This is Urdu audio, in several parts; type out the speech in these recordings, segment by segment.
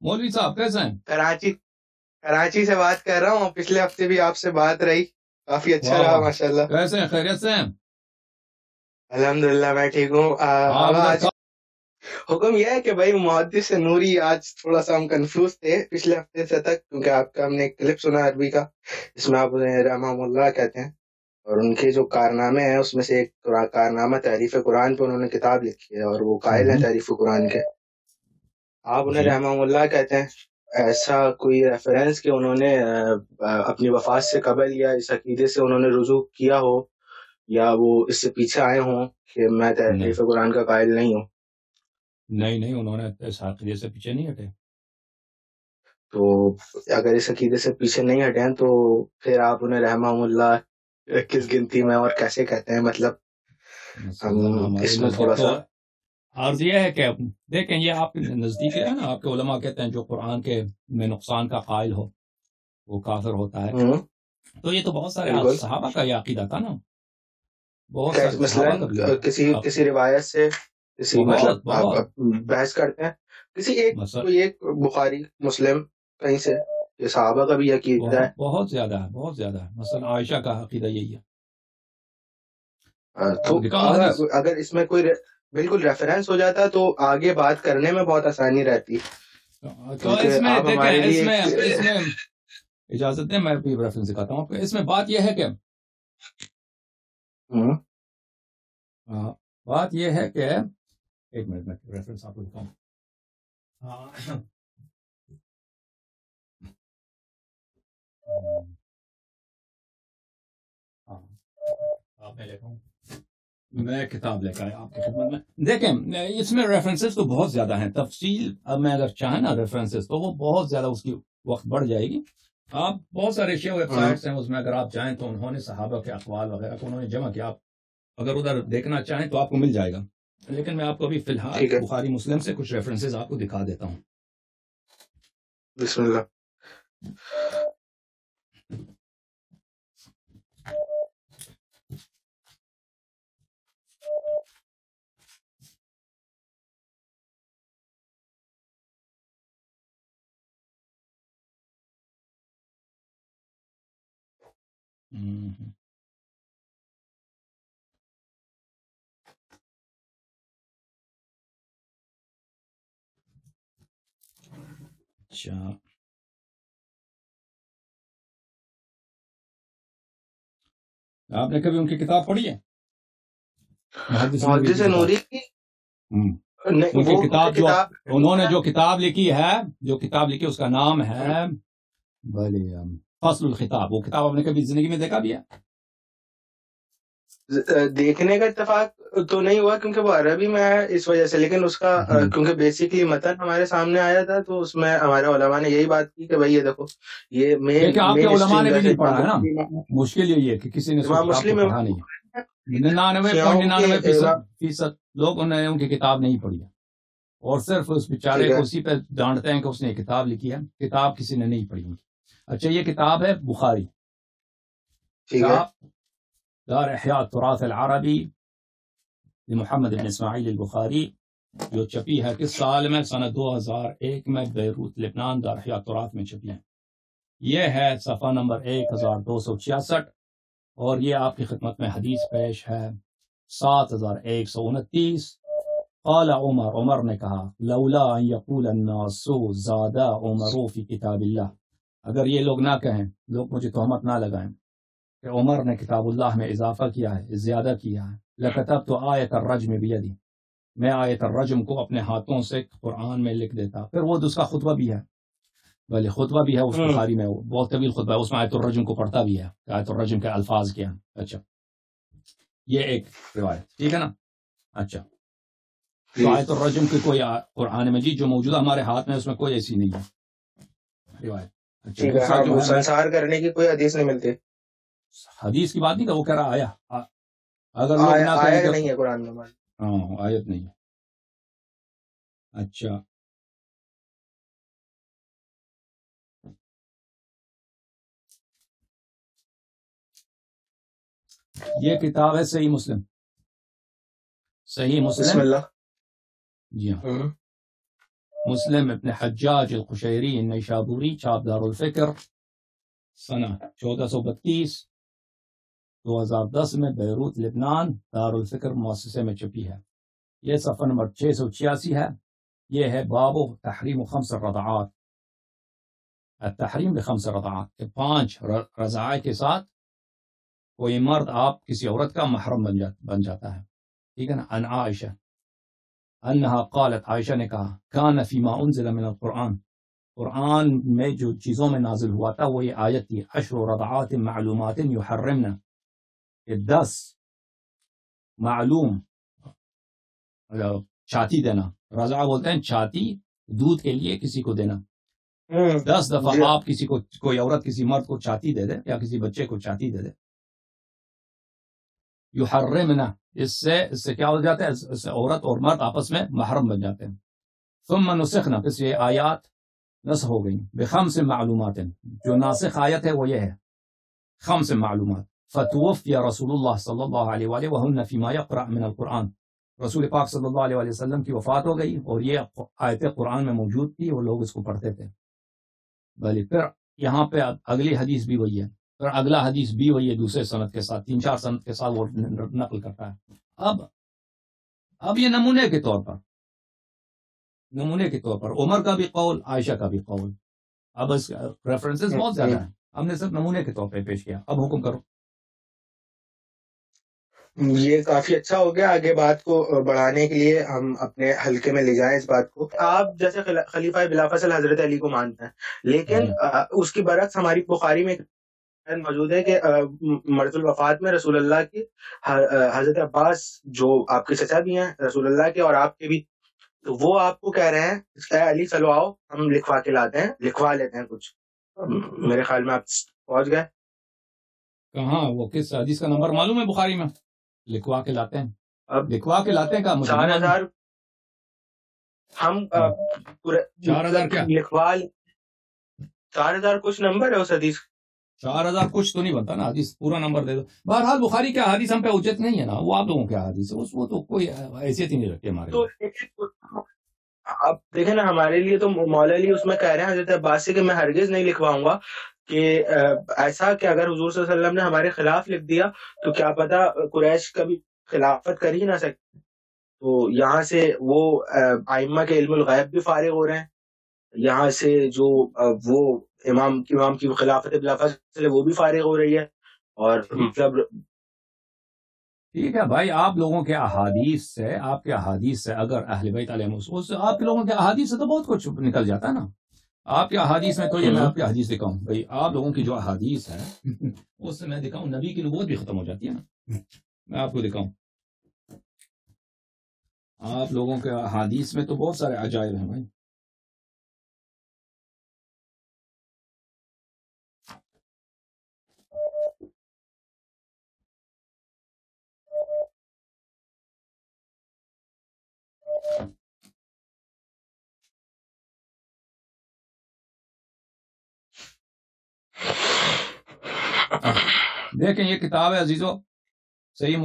مولوی صاحب کیسے ہیں؟ کراچی سے بات کر رہا ہوں. پچھلے ہفتے بھی آپ سے بات رہی, کافی اچھا رہا ماشاءاللہ. کیسے ہیں؟ خیریت سے ہیں؟ الحمدللہ میں ٹھیک ہوں. آج حکم یہ ہے کہ بھائی محدث نوری آج تھوڑا سا ہم کنفیوز تھے پچھلے ہفتے سے تک, کیونکہ آپ کا ہم نے ایک کلپ سنا عربی کا جس میں آپ انہیں رحمہ اللہ کہتے ہیں, اور ان کے جو کارنامے ہیں اس میں سے ایک کارنامہ تحریف قرآن پہ انہوں نے کتاب لکھی ہے, اور وہ قائل ہیں تحریف قرآن کے. آپ انہیں رحمہ اللہ کہتے ہیں. ایسا کوئی ریفرنس کہ انہوں نے اپنی وفات سے قبل یا اس عقیدے سے انہوں نے رجوع کیا ہو, یا وہ اس سے پیچھے آئے ہوں کہ میں تحریف قرآن کا قائل نہیں ہوں؟ نہیں, انہوں نے اس عقیدے سے پیچھے نہیں ہٹے. تو اگر اس عقیدے سے پیچھے نہیں ہٹے ہیں تو پھر آپ انہیں رحمہ اللہ کس گنتی میں اور کیسے کہتے ہیں؟ مطلب اس میں تھوڑا سا عرض یہ ہے کہ دیکھیں, یہ آپ کے نزدیک ہے نا, آپ کے علماء کہتے ہیں جو قرآن کے میں نقصان کا قائل ہو وہ کافر ہوتا ہے. تو یہ تو بہت سارے صحابہ کا یہ عقیدہ تھا نا, بہت سارے مثلا کسی روایت سے کسی مطلب بحث کرتے ہیں کسی ایک بخاری مسلم کہیں سے, یہ صحابہ کا بھی عقیدہ ہے. بہت زیادہ ہے. مثلا عائشہ کا عقیدہ یہی ہے. تو اگر اس میں کوئی بالکل ریفرنس ہو جاتا تو آگے بات کرنے میں بہت آسانی رہتی. تو اس میں اجازت دیں میں بھی ریفرنس دکھاتا ہوں آپ کو. اس میں بات یہ ہے کہ ایک منٹ میں ریفرنس آپ کو دکھاؤں. میں کتاب لے کر آیا آپ کی خدمت میں. دیکھیں اس میں ریفرنسز تو بہت زیادہ ہیں, تفصیل اب میں اگر چاہیں نا ریفرنسز تو وہ بہت زیادہ اس کی وقت بڑھ جائے گی. آپ بہت سارے شیئر ویب سائٹس ہیں, اس میں اگر آپ چاہیں تو انہوں نے صحابہ کے اقوال وغیرہ کو انہوں نے جمع کیا. آپ اگر ادھر دیکھنا چاہیں تو آپ کو مل جائے گا, لیکن میں آپ کو ابھی فی الحال بخاری مسلم سے کچھ ریفرنسز آپ کو دکھا دیتا ہوں. بسم اللہ. اچھا, آپ نے کبھی ان کی کتاب پڑھی ہے محدث نوری کی؟ ان کی کتاب جو انہوں نے جو کتاب لکھی اس کا نام ہے فصل الخطاب. وہ کتاب آپ نے کبھی زندگی میں دیکھا بھی ہے؟ دیکھنے کا اتفاق تو نہیں ہوا کیونکہ وہ عربی میں ہے اس وجہ سے, لیکن اس کا کیونکہ بیسکلی متن ہمارے سامنے آیا تھا تو اس میں ہمارے علماء نے یہی بات کی کہ بھائی یہ دیکھو یہ آپ کے علماء نے بھی نہیں پڑھا ہے نا. مشکل یہی ہے کہ کسی نے پڑھا نہیں. 99.99% لوگ انہوں نے ان کی کتاب نہیں پڑھی ہے, اور صرف اس بیچارے کو اسی پہ ڈانٹتے ہیں کہ اس نے کتاب لکھی ہے. کتاب کسی نے نہیں پڑھی. اچھا, یہ کتاب ہے بخاری, دار احیاء التراث العربی محمد بن اسماعیل البخاری, جو چھپی ہے کس سال میں؟ سنہ 2001 میں بیروت لبنان دار احیاء التراث میں چھپی ہے. یہ ہے صفحہ نمبر 1266, اور یہ آپ کی خدمت میں حدیث پیش ہے 7129. قال عمر نے کہا لولا ان یقول الناس زاد عمر فی کتاب اللہ, اگر یہ لوگ نہ کہیں, لوگ مجھے تہمت نہ لگائیں کہ عمر نے کتاب اللہ میں اضافہ کیا ہے, زیادہ کیا ہے, لکتبت آیت الرجم بیدی, میں آیت الرجم کو اپنے ہاتھوں سے قرآن میں لکھ دیتا. پھر وہ اس کا خطبہ بھی ہے, بھلے خطبہ بھی ہے اس بخاری میں, بہت طویل خطبہ ہے, اس میں آیت الرجم کو پڑھتا بھی ہے, آیت الرجم کے الفاظ کیا ہیں. اچھا, یہ ایک روایت, ٹھیک ہے نا. اچھا, تو آیت الرجم کی کوئی قرآن مجید جو موجودہ ہمارے ہاتھ میں اس میں کوئی ایسی نہیں ہے روایت. اچھا, سنسار کرنے کی کوئی حدیث نہیں ملتی. حدیث کی بات نہیں کہ وہ کہہ رہا آیا, اگر آیت نہیں ہے قرآن میں. ہاں, آیت نہیں ہے. اچھا, یہ کتاب ہے صحیح مسلم. بسم اللہ. جی ہاں, مسلم ابن حجاج القشیری نیشابوری، چھاپ دار الفکر، سنہ 1432، 2010 میں بیروت لبنان، دار الفکر مؤسسے میں چھپی ہے۔ یہ صفحہ نمبر 686 ہے۔ یہ ہے باب تحریم 5 الرضعات، التحریم ب5 الرضعات، کہ 5 رضاعے کے ساتھ کوئی مرد آپ کسی عورت کا محرم بن جاتا ہے، ٹھیک ہے نا۔ ان عائشہ انہا قالت، عائشہ نے کہا، کان فیما انزل من القرآن، قرآن میں جو چیزوں میں نازل ہوا تھا وہ یہ آیت تھی، 10 رضعات معلومات یحرمن، کہ 10 معلوم چھاتی دینا، رضع بولتے ہیں چھاتی دودھ کے لیے کسی کو دینا۔ 10 دفعہ آپ کسی کو، کوئی عورت کسی مرد کو چھاتی دے دے یا کسی بچے کو چھاتی دے دے، یحرمنا، اس سے کیا ہو جاتا ہے، اس سے عورت اور مرد آپس میں محرم بن جاتے ہیں۔ ثم نسخنا، پھر یہ آیات نسخ ہو گئی، ب5 معلومات، جو ناسخ آیت ہے وہ یہ ہے 5 معلومات۔ فتوفی رسول اللہ صلی اللہ علیہ وآلہ وہن فیما یقرأ من القرآن، رسول پاک صلی اللہ علیہ وآلہ وسلم کی وفات ہو گئی اور یہ آیت قرآن میں موجود تھی، وہ لوگ اس کو پڑھتے تھے۔ بھلی پھر یہاں پہ اگلی حدیث بھی وہی ہے، پھر اگلا حدیث بھی وہی ہے، دوسرے سند کے ساتھ، 3-4 سند کے ساتھ وہ نقل کرتا ہے۔ اب یہ نمونے کے طور پر عمر کا بھی قول، عائشہ کا بھی قول، اب اس ریفرنسز بہت زیادہ ہیں، ہم نے صرف نمونے کے طور پہ پیش کیا، اب حکم کرو۔ یہ کافی اچھا ہو گیا، آگے بات کو بڑھانے کے لیے ہم اپنے حلقے میں لے جائیں اس بات کو۔ آپ جیسے خلیفہ بلا فصل حضرت علی کو مانتے ہیں، لیکن اس کی برعکس ہماری بخاری میں موجود ہے کہ مرض الوفات میں رسول اللہ کی، حضرت عباس جو آپ کے چچا بھی ہیں رسول اللہ کے اور آپ کے بھی، تو وہ آپ کو کہہ رہے ہیں اے علی چلو آؤ ہم لکھوا کے لاتے ہیں، لکھوا لیتے ہیں کچھ۔ میرے خیال میں آپ پہنچ گئے کہاں، وہ کس حدیث کا نمبر معلوم ہے بخاری میں؟ لکھوا کے لاتے ہیں، اب لکھوا کے لاتے ہیں کا 4000 ہم 4000 کیا لکھوا 4000 کچھ نمبر ہے اس حدیث، 4000 کچھ تو نہیں بنتا نا، حدیث پورا نمبر دے دو۔ بہرحال بخاری کا حدیث ہم پہ اجت نہیں ہے نا، وہ آپ لوگوں کے حدیث ہے، وہ تو کوئی حیثیت ہی نہیں رکھتے ہمارے۔ تو اب دیکھیں نا، ہمارے لیے تو مولا علی اس میں کہہ رہے ہیں حضرت عباس سے کہ میں ہرگز نہیں لکھواؤں گا، کہ ایسا کہ اگر حضور صلی اللہ علیہ وسلم نے ہمارے خلاف لکھ دیا تو کیا پتا قریش کبھی خلافت کر ہی نہ سکتے۔ تو یہاں سے وہ ائمہ کے علم الغیب بھی فارغ ہو رہے ہیں، یہاں سے جو وہ امام کی خلافت بلا فصل وہ بھی فارغ ہو رہی ہے، اور مطلب ٹھیک ہے بھائی، آپ لوگوں کے احادیث سے، آپ کے احادیث سے اگر اہل بیت علیہ السلام سے، آپ کے لوگوں کے احادیث سے تو بہت کچھ نکل جاتا ہے نا۔ آپ کے احادیث میں تو یہ میں آپ کی حدیث دکھاؤں بھائی، آپ لوگوں کی جو احادیث ہے اس سے میں دکھاؤں نبی کی نبوت بھی ختم ہو جاتی ہے نا، میں آپ کو دکھاؤں۔ آپ لوگوں کے احادیث میں تو بہت سارے عجائب ہیں بھائی۔ دیکھیں یہ کتاب ہے عزیزو، صحیح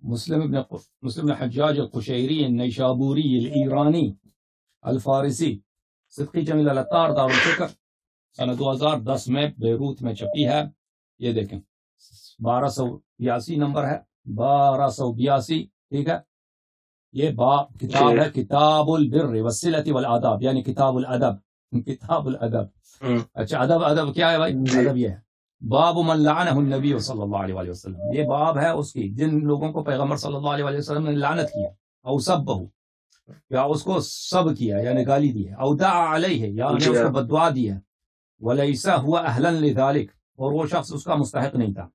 مسلم حجاج القشیری النیشابوری الایرانی الفارسی، صدقی جمیل العطار، دار الفکر، سنہ 2010 میں بیروت میں چھپی ہے۔ یہ دیکھیں 1282 نمبر ہے، 1282، ٹھیک ہے۔ یہ کتاب ہے کتاب البر والصلۃ والآداب، یعنی کتاب الادب، کتاب الادب۔ اچھا ادب کیا ہے بھائی؟ ادب یہ ہے باب من لعنہ النبی صلی اللہ علیہ وآلہ وسلم، یہ باب ہے اس کی جن لوگوں کو پیغمبر صلی اللہ علیہ وآلہ وسلم نے لعنت کیا، او سبہ، یا اس کو سب کیا یعنی گالی دی ہے، او دعا علیہ، یا اس کو بددعا دی ہے، ولیس هو اہلا لذلک، اور وہ شخص اس کا مستحق نہیں تھا۔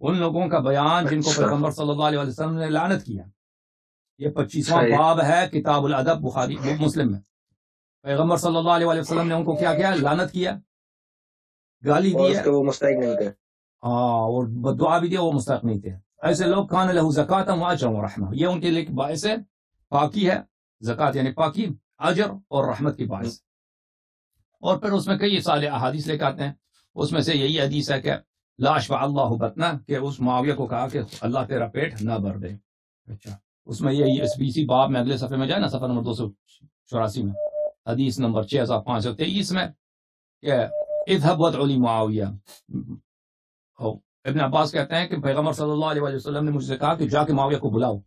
ان لوگوں کا بیان جن کو پیغمبر صلی اللہ علیہ وآلہ وسلم نے لعنت کیا، یہ 25واں باب ہے کتاب الادب، بخاری مسلم میں۔ پیغمبر صلی اللہ علیہ وسلم نے ان کو کیا لعنت کیا، گالی دی ہے، وہ مستحق نہیں تھے، اور بدعا بھی دیا، وہ مستحق نہیں تھے۔ ایسے لوگ کان لہ زکاۃ و اجر و رحمہ، یہ ان کے لیے باعث پاکی ہے، زکات یعنی پاکی، اجر اور رحمت کی باعث۔ اور پھر اس میں کئی سارے احادیث لے کے آتے ہیں، اس میں سے یہی حدیث ہے کہ لا اشبع اللہ بطنہ، کہ اس معاویہ کو کہا کہ اللہ تیرا پیٹ نہ بھر دے۔ اچھا اس میں یہ اسی باب میں اگلے صفحے میں جائے نا، صفحہ نمبر 284 میں، حدیث نمبر 6523 میں کہ اذهب وادع لی معاویہ. ابن عباس کہتے ہیں کہ پیغمبر صلی اللہ علیہ وسلم نے مجھ سے کہا کہ جا کے معاویہ کو بلاؤ.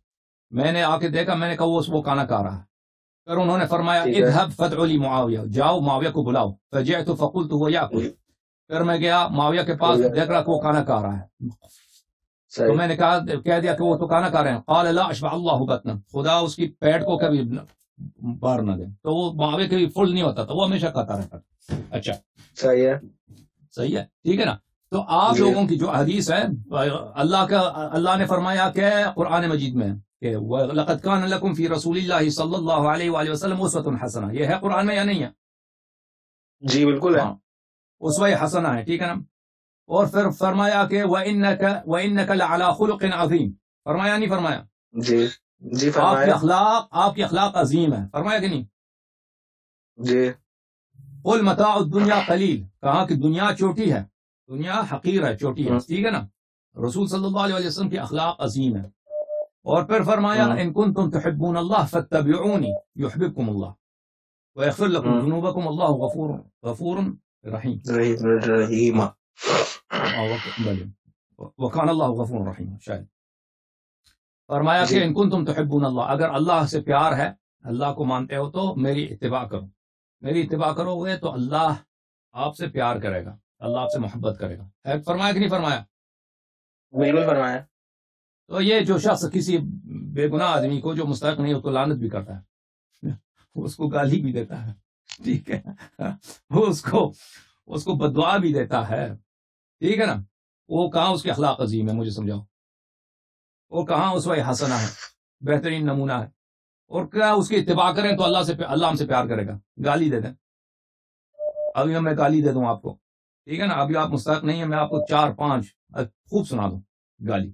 میں نے آ کے دیکھا، میں نے کہا وہ کھانا کھا رہا ہے. پھر انہوں نے فرمایا اذهب فادع لی معاویہ، جاؤ معاویہ کو بلاؤ. فجئت فقلت هو یاکل، پھر میں گیا معاویہ کے پاس، دیکھ رہا کہ وہ کھانا کھا رہا ہے. تو میں نے کہہ دیا کہ وہ تو کھانا کھا رہے ہیں. قال لا اشبع اللہ بطنا، خدا اس کی پیٹ کو کبھی بار نہ دے. تو وہ معاویہ کبھی فل نہیں ہوتا تھا، وہ ہمیشہ کھاتا رہتا تھا. اچھا صحیح ہے، ٹھیک ہے نا. تو آپ لوگوں کی جو حدیث ہے، اللہ نے فرمایا کہ قرآن مجید میں کہ لقد کان لکم فی رسول اللہ صلی اللہ علیہ وآلہ وسلم اسوۃ حسنہ، یہ ہے قرآن میں یا نہیں ہے؟ جی بالکل ہے، اسوہ حسنہ ہے، ٹھیک ہے نا. اور پھر فرمایا کہ وَإِنَّكَ لَعَلَىٰ خُلُقٍ عَظِيمٍ، فرمایا نہیں فرمایا؟ جی فرمایا. آپ کی اخلاق عظیم ہے، فرمایا کہ نہیں؟ جی. قُلْ مَتَاعُ الدُّنْيَا قَلِيلٌ، کہا کہ دنیا چھوٹی ہے، دنیا حقیر ہے، چھوٹی ہے، ٹھیک ہے نا. رسول صلی اللہ علیہ وسلم کی اخلاق عظیم ہے. اور پھر فرمایا ان کنتم تحبون اللہ فاتبعونی یحببکم اللہ ویغفر لکم ذنوبکم اللہ غفور رحیم. وکان اللہ غفور رحیم. شاید فرمایا کہ ان کنتم تحبون اللہ، اگر اللہ سے پیار ہے، اللہ کو مانتے ہو تو میری اتباع کرو. میری اتباع کرو گے تو اللہ آپ سے پیار کرے گا، اللہ آپ سے محبت کرے گا. فرمایا کہ نہیں فرمایا؟ بالکل فرمایا. تو یہ جو شخص کسی بے گناہ آدمی کو جو مستحق نہیں، اس کو لعنت بھی کرتا ہے، اس کو گالی بھی دیتا ہے، ٹھیک ہے، وہ اس کو بددعا بھی دیتا ہے، ٹھیک ہے نا. وہ کہاں اس کے اخلاق عظیم ہے؟ مجھے سمجھاؤ. وہ کہاں اسوہ حسنہ ہے، بہترین نمونہ ہے؟ اور کیا اس کی اتباع کریں تو اللہ ہم سے پیار کرے گا؟ گالی دے دیں، ابھی میں گالی دے دوں آپ کو، ٹھیک ہے نا، ابھی آپ مستحق نہیں ہیں، میں آپ کو 4-5 خوب سنا دوں گالی،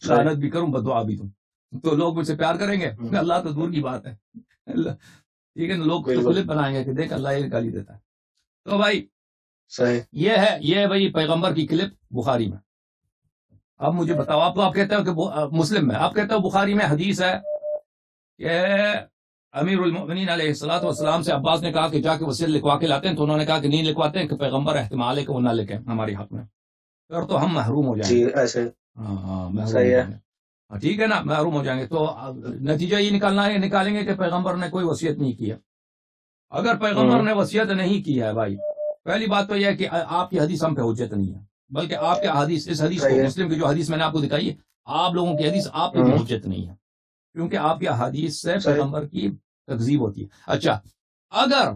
لعنت بھی کروں، بددعا بھی دوں، تو لوگ مجھ سے پیار کریں گے؟ اللہ تو دور کی بات ہے، ٹھیک ہے نا. لوگ کلپ بنائیں گے کہ دیکھ اللہ یہ گالی دیتا ہے. تو بھائی صحیح، یہ بھائی پیغمبر کی کلپ بخاری میں. اب مجھے بتاؤ، آپ کہتے ہو کہ مسلم میں، آپ کہتے ہو بخاری میں حدیث ہے کہ امیر المؤمنین علیہ الصلوۃ والسلام سے عباس نے کہا کہ جا کے وصیت لکھوا کے لاتے ہیں، تو انہوں نے کہا کہ نہیں لکھواتے ہیں، کہ پیغمبر احتمال ہے کہ وہ نہ لکھیں ہماری حق میں، پھر تو ہم محروم ہو جائیں گے. ایسے محروم ہو جائیں گے، ٹھیک ہے نا، محروم ہو جائیں گے. تو نتیجہ یہ نکالیں گے کہ پیغمبر نے کوئی وصیت نہیں کی ہے. اگر پیغمبر نے وصیت نہیں کی ہے بھائی، پہلی بات تو یہ ہے کہ آپ کی حدیث ہم پہ حجت نہیں ہے، بلکہ آپ کے حدیث، اس حدیث کو، مسلم کی جو حدیث میں نے آپ کو دکھائی ہے، آپ لوگوں کی حدیث آپ پہ حجت نہیں ہے، کیونکہ آپ کی حدیث سے پیغمبر کی تکذیب ہوتی ہے. اچھا، اگر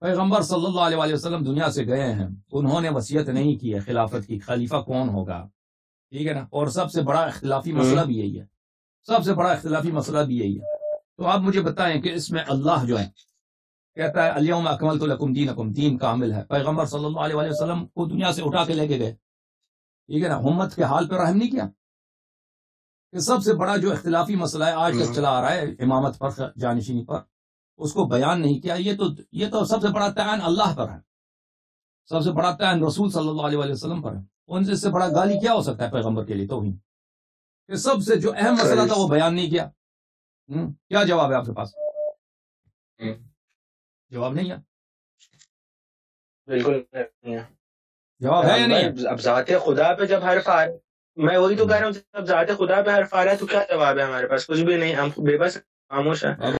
پیغمبر صلی اللہ علیہ وسلم دنیا سے گئے ہیں، انہوں نے وصیت نہیں کی ہے خلافت کی، خلیفہ کون ہوگا، ٹھیک ہے نا. اور سب سے بڑا اختلافی مسئلہ بھی یہی ہے، سب سے بڑا اختلافی مسئلہ بھی یہی ہے. تو آپ مجھے بتائیں کہ اس میں اللہ جو ہے کہتا ہے الیوم اکملت لکم دینکم، دین کامل ہے. پیغمبر صلی اللہ علیہ وسلم کو دنیا سے اٹھا کے لے کے گئے، ٹھیک ہے نا، امت کے حال پہ رحم نہیں کیا. کہ سب سے بڑا جو اختلافی مسئلہ ہے آج تک چلا آ رہا ہے امامت پر، جانشینی پر، اس کو بیان نہیں کیا. یہ تو سب سے بڑا تعین اللہ پر ہے، سب سے بڑا تعین رسول صلی اللہ علیہ وسلم پر ہے. ان سے بڑا گالی کیا ہو سکتا ہے پیغمبر کے لیے؟ توہین. کہ سب سے جو اہم مسئلہ تھا وہ بیان نہیں کیا. کیا جواب ہے آپ کے پاس؟ جواب نہیں ہے، بالکل جواب ہے یا نہیں؟ اب ذات خدا پہ جب حرف آ رہا ہے، میں وہی تو کہہ رہا ہوں، اب ذات خدا پہ حرف آ رہا ہے تو کیا جواب ہے ہمارے پاس؟ کچھ بھی نہیں، ہم بے بس خاموش ہیں.